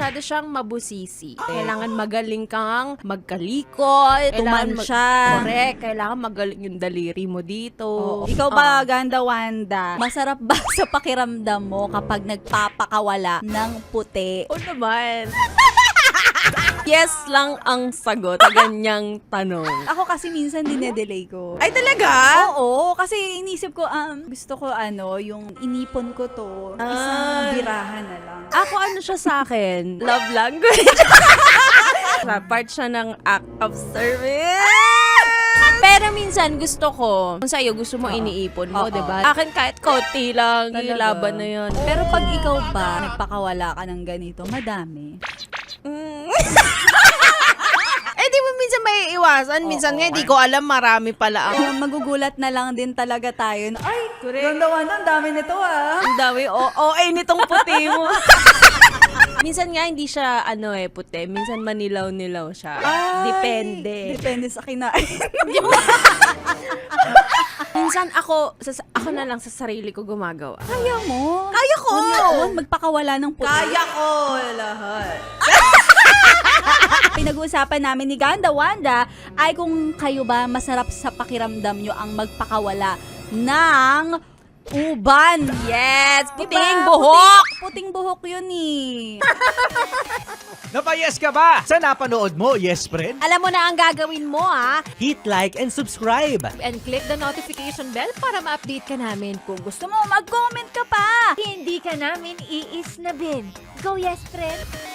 masyado siyang mabusisi. Kailangan magaling kang magkalikot. Tumansya. Correct. Kailangan magaling yung daliri mo dito. Ikaw ba, Ganda Wanda, masarap ba sa pakiramdam mo kapag nagpapakawala ng puti? Oo naman. Yes lang ang sagot sa ganyang tanong. Ako kasi minsan dinedelay ko. Ay, talaga? Oo, kasi inisip ko, gusto ko yung inipon ko to, isang birahan na lang. Ako ano siya sa akin? Love language. Part siya ng act of service. Pero minsan gusto ko, kung sa'yo gusto mo iniipon mo, diba? Akin kahit konti lang, ilaban na yun. Pero pag ikaw ba, nagpakawala ka ng ganito, madami. Eh, di mo minsan may iwasan. Minsan nga, di ko alam, marami pala ako. Magugulat na lang din talaga tayo. Ay, Ganda Wanda, ang dami nito Ang dami, nitong puti mo. Minsan nga, hindi siya, puti. Minsan manilaw-nilaw siya. Depende. Depende sa kinain. Minsan ako na lang sa sarili ko gumagawa. Kaya mo? Kaya ko! Magpakawala ng puti. Kaya ko lahat. Pinag-uusapan namin ni Ganda Wanda ay kung kayo ba masarap sa pakiramdam nyo ang magpakawala ng uban. Yes! Diba? Puting buhok! Puting buhok yun eh. Napayes ka ba sa napanood mo, yes friend? Alam mo na ang gagawin mo, ha? Hit like and subscribe. And click the notification bell para ma-update ka namin. Kung gusto mo, mag-comment ka pa. Hindi ka namin iisnabin. Go, yes, friend!